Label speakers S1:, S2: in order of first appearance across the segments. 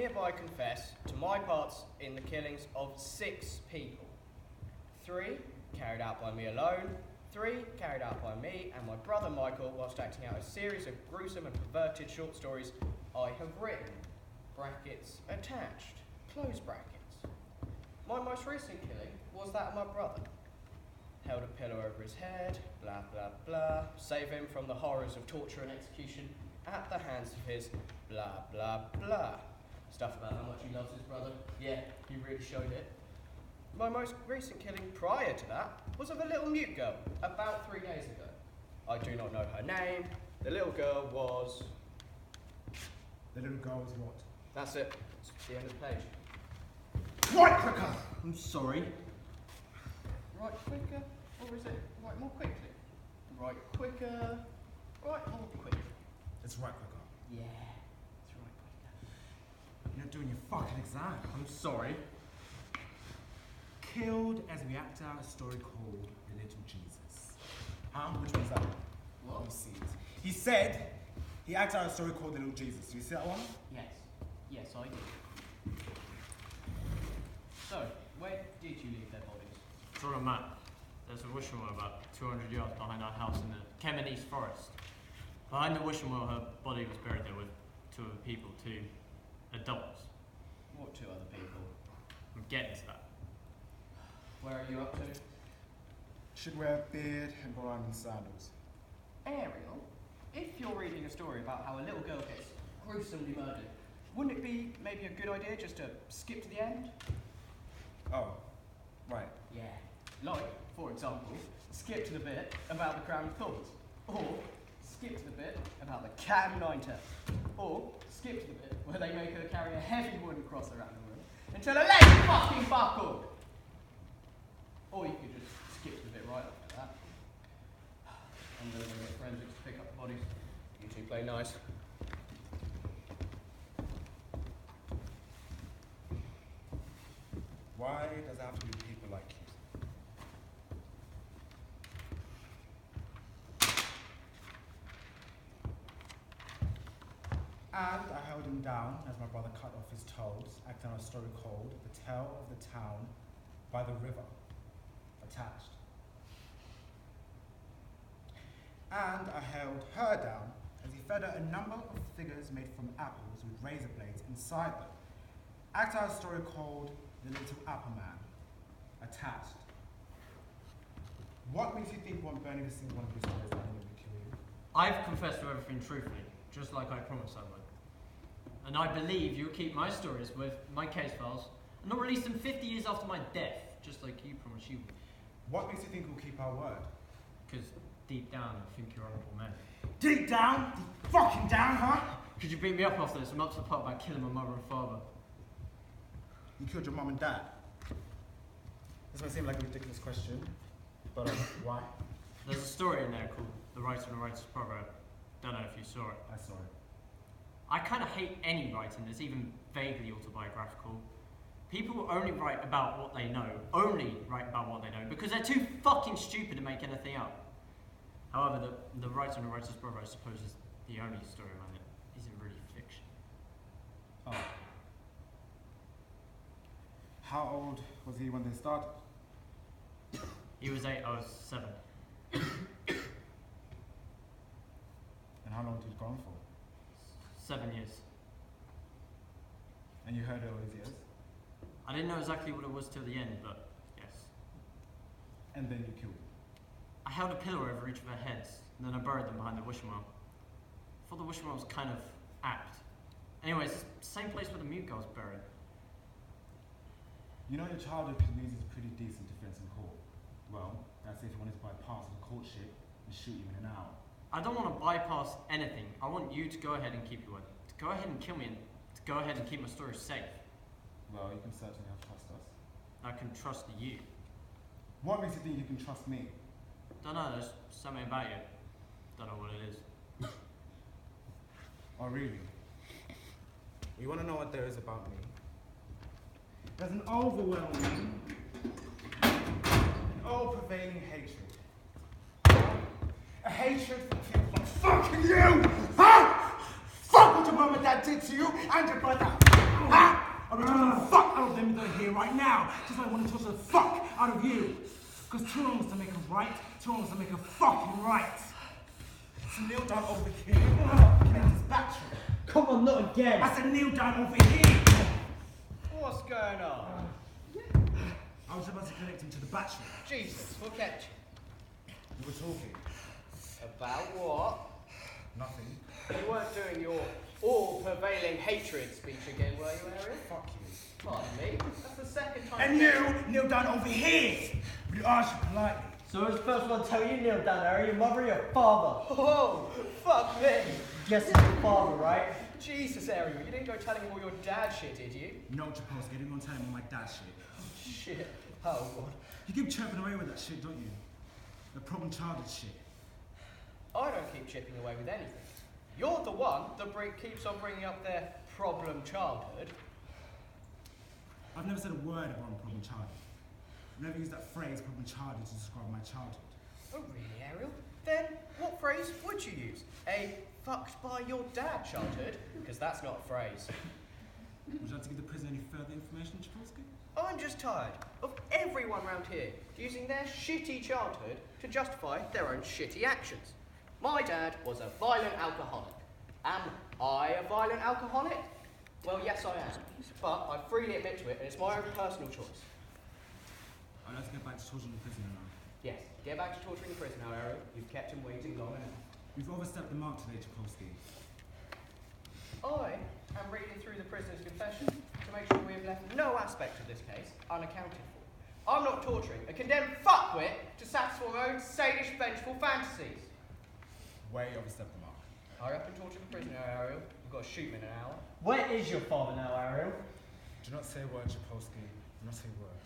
S1: hereby confess to my parts in the killings of 6 people. 3 carried out by me alone, 3 carried out by me and my brother Michael whilst acting out a series of gruesome and perverted short stories I have written. Brackets attached. Close brackets. My most recent killing was that of my brother. Held a pillow over his head, blah blah blah, save him from the horrors of torture and execution at the hands of his blah blah blah. Stuff about how much he loves his brother. Yeah, he really showed it. My most recent killing prior to that was of a little mute girl, about 3 days ago. I do not know her name. The little girl was...
S2: The little girl was what?
S1: That's it. It's the end of the page.
S2: Right clicker!
S1: I'm sorry. Right quicker, or is it right more quickly? Right quicker, right more quickly.
S2: It's right clicker.
S1: Yeah, it's right quicker.
S2: You're not doing your fucking exam.
S1: I'm sorry.
S2: Killed as we act out a story called The Little Jesus. Which one's that?
S1: What?
S2: Let me see it. He said he acted out a story called The Little Jesus. Do you see that one?
S1: Yes. Yes, I did. So, where did you leave their bodies?
S3: It's on a map. There's a wishing well about 200 yards behind our house in the Kemeny Forest. Behind the wishing well, her body was buried there with 2 other people, 2 adults.
S1: What 2 other people?
S3: I'm getting to that.
S1: Where are you up to?
S2: Should wear a beard and go around in sandals.
S1: Ariel, if you're reading a story about how a little girl gets gruesomely murdered, wouldn't it be maybe a good idea just to skip to the end?
S2: Oh, right.
S1: Yeah. Like, for example, skip to the bit about the crown of thorns. Or skip to the bit about the cat and 9 tails. Or skip to the bit where they make her carry a heavy wooden cross around the room until her legs fucking buckled. Or you could just skip to the bit right after that. And then we'll get forensics to pick up the bodies. You 2 play nice.
S2: Why does it have to be people like you? And I held him down as my brother cut off his toes, acting on a story called The Tale of the Town by the River. Attached. And I held her down as he fed her a number of figures made from apples with razor blades inside them. Act out a story called The Little Apple Man. Attached. What makes you think one burning a single one of these stories that will kill you?
S3: I've confessed to everything truthfully, just like I promised I would. And I believe you'll keep my stories with my case files and not release them 50 years after my death, just like you promised you would.
S2: What makes you think we'll keep our word?
S3: Because deep down I think you're honourable men.
S2: Deep down? Deep fucking down, huh?
S3: Could you beat me up after this? I'm up to the part about killing my mother and father.
S2: You killed your mum and dad? This might seem like a ridiculous question, but why?
S3: There's a story in there called The Writer and the Writer's Proverb. Don't know if you saw it.
S2: I saw it.
S3: I kind of hate any writing that's even vaguely autobiographical. People will only write about what they know, because they're too fucking stupid to make anything up. However, the Writer and the Writer's Proverb, I suppose, is the only storyline that isn't really fiction.
S2: Oh. How old was he when they started?
S3: He was 8, I was 7.
S2: And how long did it go on for?
S3: 7 years.
S2: And you heard it all these years?
S3: I didn't know exactly what it was till the end, but yes.
S2: And then you killed him?
S3: I held a pillow over each of their heads, and then I buried them behind the wishing well. I thought the wishing well was kind of apt. Anyways, it's the same place where the mute girl's buried.
S2: You know your childhood could use a pretty decent defense in court. Well, that's if you wanted to bypass the courtship and shoot you in an hour.
S3: I don't want to bypass anything. I want you to go ahead and keep your word. To go ahead and kill me and to go ahead and keep my story safe.
S2: Well, you can certainly have trust us.
S3: I can trust you.
S2: What makes you think you can trust me?
S3: Don't know, there's something about you. Don't know what it is.
S2: Oh, really? You want to know what there is about me? There's an overwhelming, all-pervading hatred. A hatred for people like fucking you! Huh? Fuck what your mum and dad did to you and your brother! Huh? them they're here right now. Just like I want to touch the fuck out of you. Because two wrongs to make a right, two wrongs to make a fucking right. So kneel down over here. Connect his battery.
S3: Come on, not again.
S2: I said kneel down over here.
S1: What's going on?
S2: I was about to connect him to the battery.
S1: Jesus, what kept you?
S2: We were talking.
S1: About what?
S2: Nothing.
S1: You weren't doing your all-prevailing hatred speech again, were you, Ariel?
S2: Fuck you.
S1: Pardon me. That's the second time.
S2: And you kneel down over here. We asked you politely.
S3: So who's the first one to tell you kneel down, Ariel? Your mother or your father?
S1: Oh, fuck me.
S3: Guess it's your father, right?
S1: Jesus, Ariel, you didn't go telling him all your dad shit, did you?
S2: No, Chappelle's getting on telling me my dad shit.
S1: Shit. Oh, God.
S2: You keep chirping away with that shit, don't you? The problem childhood shit.
S1: I don't keep chipping away with anything. You're the one that keeps on bringing up their problem childhood.
S2: I've never said a word about problem childhood. I've never used that phrase problem childhood to describe my childhood.
S1: Oh, really, Ariel? Then what phrase would you use? A fucked by your dad childhood? Because that's not a phrase.
S2: Would you like to give the prisoner any further information, Chapulski?
S1: I'm just tired of everyone round here using their shitty childhood to justify their own shitty actions. My dad was a violent alcoholic. Am I a violent alcoholic? Well, yes, I am. But I freely admit to it, and it's my own personal choice.
S2: I'd like to get back to torturing the prisoner now.
S1: Yes, get back to torturing the prisoner, Ariel. You've kept him waiting long enough.
S2: You've overstepped the mark today, Chapulski.
S1: I am reading through the prisoner's confession to make sure we have left no aspect of this case unaccounted for. I'm not torturing a condemned fuckwit to satisfy my own sadish, vengeful fantasies.
S2: Way overstepped the mark.
S1: Hurry up and torture the prisoner, Ariel. You've got to shoot him in an hour.
S3: Where is your father now, Ariel?
S2: Do not say a word, Chapulski. Do not say a word.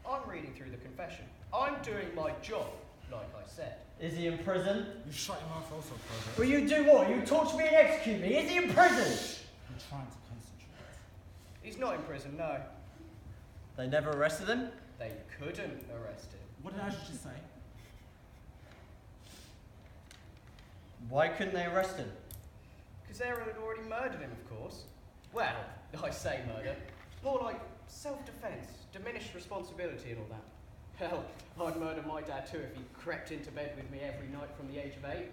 S1: I'm reading through the confession. I'm doing my job, like I said.
S3: Is he in prison?
S2: You shut your mouth also, Provost.
S3: Will you do what? You torture me and execute me? Is he in prison?
S2: I'm trying to concentrate.
S1: He's not in prison, no.
S3: They never arrested him?
S1: They couldn't arrest him.
S2: What did Ash just say?
S3: Why couldn't they arrest him?
S1: Because Ariel had already murdered him, of course. Well, I say murder. More like self-defense, diminished responsibility and all that. Hell, I'd murder my dad too if he crept into bed with me every night from the age of 8.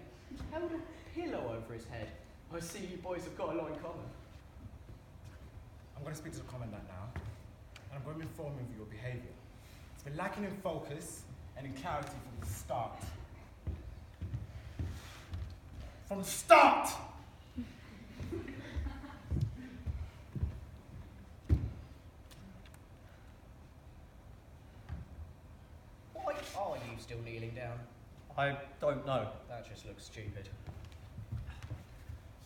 S1: Held a pillow over his head. I see you boys have got a lot in common.
S2: I'm going to speak to the commandant now, and I'm going to inform him of your behaviour. It's been lacking in focus and in clarity from the start. From the start!
S1: Why are you still kneeling down?
S3: I don't know.
S1: That just looks stupid.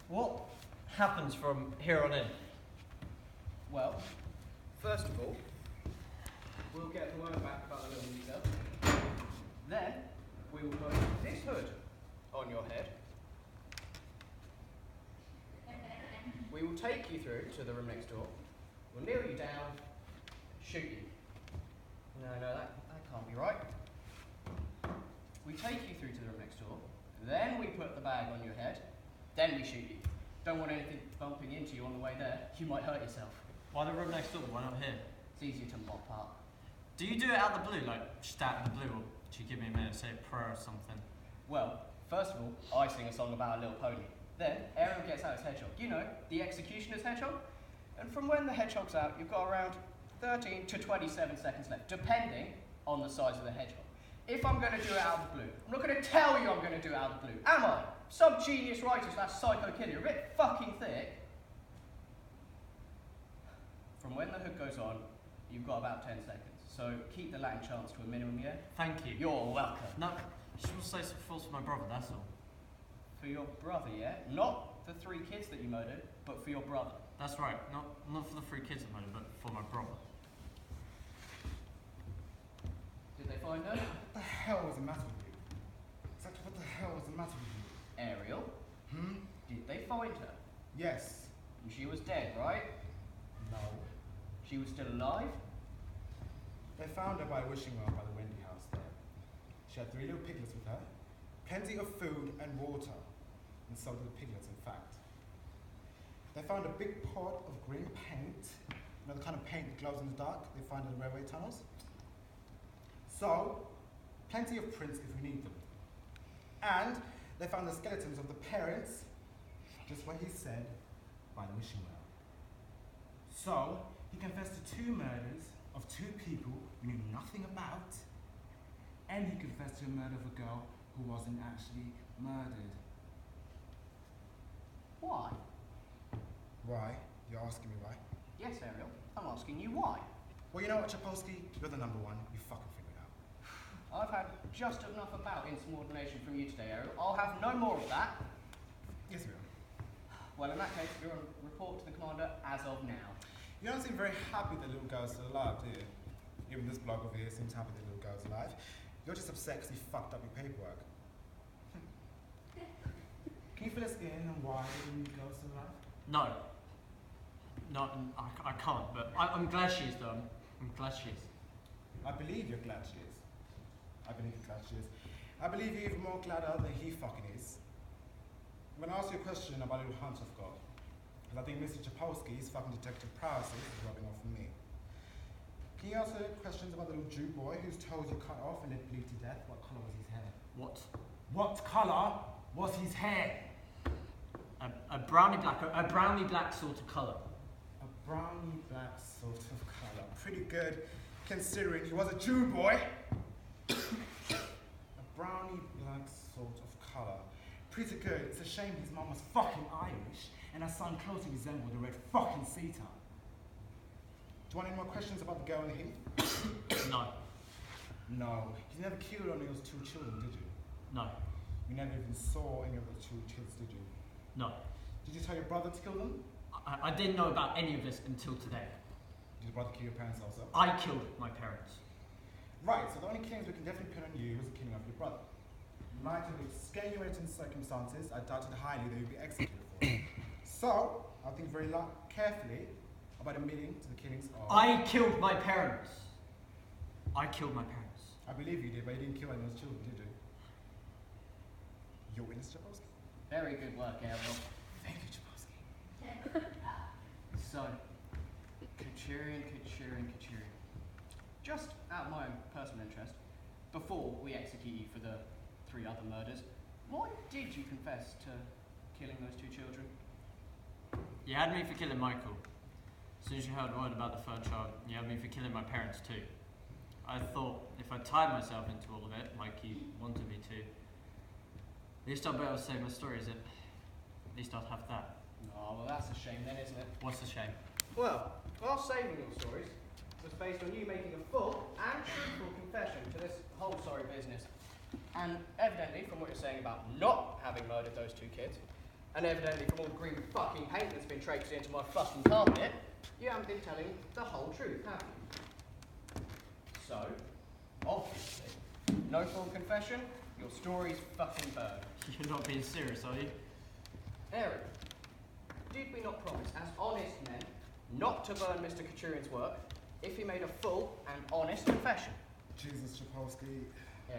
S3: What happens from here on in?
S1: Well, first of all, we'll get the word back about the little meter. Then, we will put this hood on your head. We will take you through to the room next door. We'll kneel you down, shoot you. No, that can't be right. We take you through to the room next door. Then we put the bag on your head. Then we shoot you. Don't want anything bumping into you on the way there. You might hurt yourself.
S3: Why the room next door? Why not here?
S1: It's easier to mop up.
S3: Do you do it out of the blue, like just out of the blue, or do you give me a minute to say a prayer or something?
S1: Well, first of all, I sing a song about a little pony. Then, Ariel gets out his hedgehog. You know, the executioner's hedgehog? And from when the hedgehog's out, you've got around 13 to 27 seconds left, depending on the size of the hedgehog. If I'm going to do it out of the blue, I'm not going to tell you I'm going to do it out of the blue, am I? Some genius writer / psycho kid, you're a bit fucking thick. From when the hood goes on, you've got about 10 seconds. So keep the Latin chants to a minimum, yeah?
S3: Thank you.
S1: You're welcome.
S3: No, you should say some false for my brother, that's all.
S1: For your brother, yeah? Not the 3 kids that you murdered, but for your brother.
S3: That's right, not for the 3 kids I murdered, but for my brother.
S1: Did they find her?
S2: What the hell was the matter with you? Exactly what the hell was the matter with you?
S1: Ariel? Did they find her?
S2: Yes.
S1: And she was dead, right?
S2: No.
S1: She was still alive?
S2: They found her by a wishing well by the Wendy house there. She had 3 little piglets with her, plenty of food and water, and so did the piglets, in fact. They found a big pot of green paint, the kind of paint that glows in the dark they find in the railway tunnels. So, plenty of prints if we need them. And they found the skeletons of the parents, just where he said, by the wishing well. So, he confessed to 2 murders of 2 people we knew nothing about, and he confessed to a murder of a girl who wasn't actually murdered.
S1: Why?
S2: Why? You're asking me why?
S1: Yes, Ariel. I'm asking you why.
S2: Well, you know what, Chapolsky? You're the number one. You fucking figure it out.
S1: I've had just enough about insubordination from you today, Ariel. I'll have no more of that.
S2: Yes, we are.
S1: Well, in that case, you're on report to the commander as of now.
S2: You don't seem very happy the little girl's still alive, do you? Even this bloke over here seems happy the little girl's alive. You're just upset because you fucked up your paperwork. Can you fill us in on why the little girl's still alive?
S3: No. No, I can't, but I'm glad she is, though. I'm glad she is.
S2: I believe you're glad she is. I believe you're glad she is. I believe you're even more gladder than he fucking is. I'm going to ask you a question about a little hunch I've got. Because I think Mr. Chapolsky's fucking detective prowess is rubbing off on me. Can you answer questions about the little Jew boy whose toes you cut off and then bleed to death? What colour was his hair?
S3: What?
S2: What colour was his hair?
S3: A browny black sort of colour.
S2: A browny black sort of colour. Pretty good, considering he was a Jew boy. A browny black sort of colour. Pretty good. It's a shame his mum was fucking Irish and her son closely resembled a red fucking Cetar. Do you want any more questions about the girl in the Heath?
S3: No.
S2: No. You never killed any of those 2 children, did you?
S3: No.
S2: You never even saw any of those 2 kids, did you?
S3: No.
S2: Did you tell your brother to kill them?
S3: I didn't know about any of this until today.
S2: Did your brother kill your parents also?
S3: I killed my parents.
S2: Right, so the only killings we can definitely pin on you was the killing of your brother. In light of extenuating circumstances, I doubted highly that you'd be executed for it. So, I'll think very carefully about admitting to the killings of...
S3: I killed my parents. I killed my parents.
S2: I believe you did, but you didn't kill any of those children, did you? Your witness, Chapolsky?
S1: Very good work, Ariel.
S2: Thank you, Chapolsky.
S1: So, Kachurian. Just out of my own personal interest, before we execute you for the 3 other murders, why did you confess to killing those 2 children?
S3: You had me for killing Michael. As soon as you heard word about the 3rd child, you had me for killing my parents too. I thought if I tied myself into all of it, like you wanted me to, at least I'll be able to say my story, is it? At least I'll have that.
S1: Oh, well that's a shame then, isn't it?
S3: What's the shame?
S1: Well, our saving your stories was based on you making a full and truthful confession to this whole sorry business. And evidently, from what you're saying about not having murdered those 2 kids, and evidently from all the green fucking paint that's been traipsed into my fucking carpet, you haven't been telling the whole truth, have you? So, obviously, no full confession, your story's fucking burned.
S3: You're not being serious, are you?
S1: Ariel, did we not promise, as honest men, not to burn Mr. Kachurian's work if he made a full and honest confession?
S2: Jesus, Chapolsky.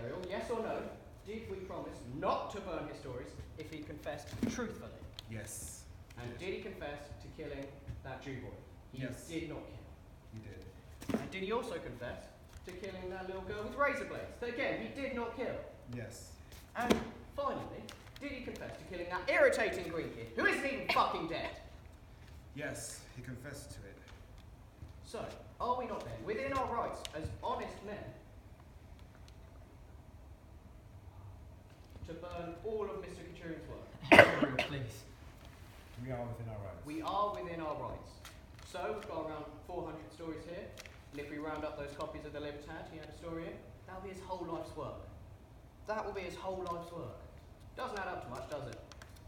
S1: Ariel, yes or no, did we promise not to burn his stories if he confessed truthfully?
S2: Yes.
S1: And did he confess to killing that Jew boy? He
S2: Yes.
S1: did not kill.
S2: You did.
S1: And did he also confess to killing that little girl with razor blades? That again, he did not kill.
S2: Yes.
S1: And finally, did he confess to killing that irritating green kid who isn't even fucking dead?
S2: Yes, he confessed to it.
S1: So, are we not then within our rights as honest men to burn all of Mr. Kachurian's work?
S3: Ariel, please.
S2: We are within our rights.
S1: We are within our rights. So, we've got around 400 stories here, and if we round up those copies of the Libertad he had a story in, that'll be his whole life's work. That will be his whole life's work. Doesn't add up to much, does it?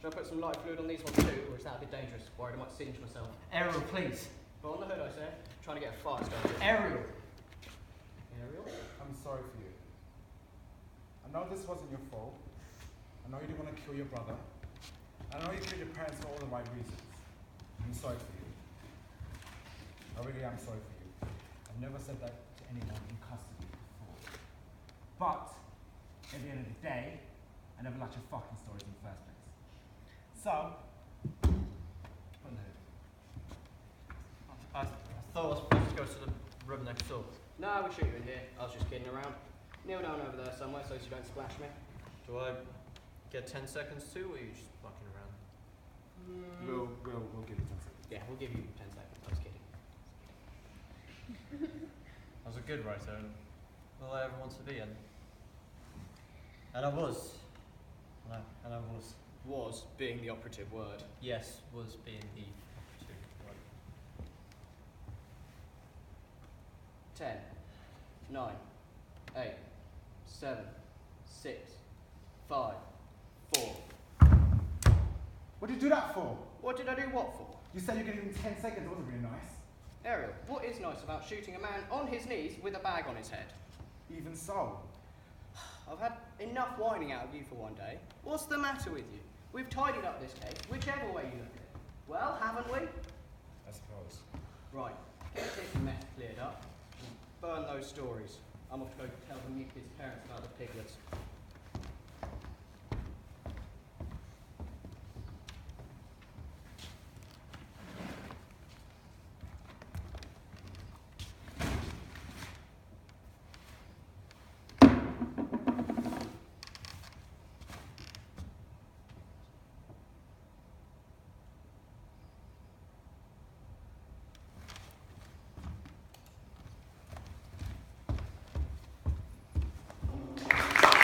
S1: Shall I put some light fluid on these ones too, or is that a bit dangerous? Worried I might singe myself.
S3: Ariel, please.
S1: But on the hood, I say, trying to get a fire started.
S3: Ariel.
S1: Ariel?
S2: I'm sorry for you. I know this wasn't your fault. I know you didn't want to kill your brother. I know you killed your parents for all the right reasons. I'm sorry for you. I really am sorry for you. I've never said that to anyone in custody before. But, at the end of the day, I never liked your fucking stories in the first place. So, put in the hood.
S3: I
S4: thought I was supposed to go to the room next door.
S1: No, we'll shoot you in here. I was just kidding around. Kneel down over there somewhere so you don't splash me.
S4: Do I get 10 seconds too, or are you just fucking around?
S2: We'll give you 10 seconds.
S1: Yeah, we'll give you 10 seconds. I was kidding.
S4: I was a good writer, and all I ever wanted to be, and I was. And I was.
S1: Was being the operative word.
S4: Yes, was being the operative word.
S1: 10, 9, 8, 7, 6, 5, 4.
S2: What did you do that for?
S1: What did I do what for?
S2: You said you're giving him 10 seconds. It wasn't really nice.
S1: Ariel, what is nice about shooting a man on his knees with a bag on his head?
S2: Even so.
S1: I've had enough whining out of you for one day. What's the matter with you? We've tidied up this case, whichever way you look at it. Well, haven't we?
S2: I suppose.
S1: Right, get this mess cleared up. Burn those stories. I'm off to go tell the Heath's parents about the piglets.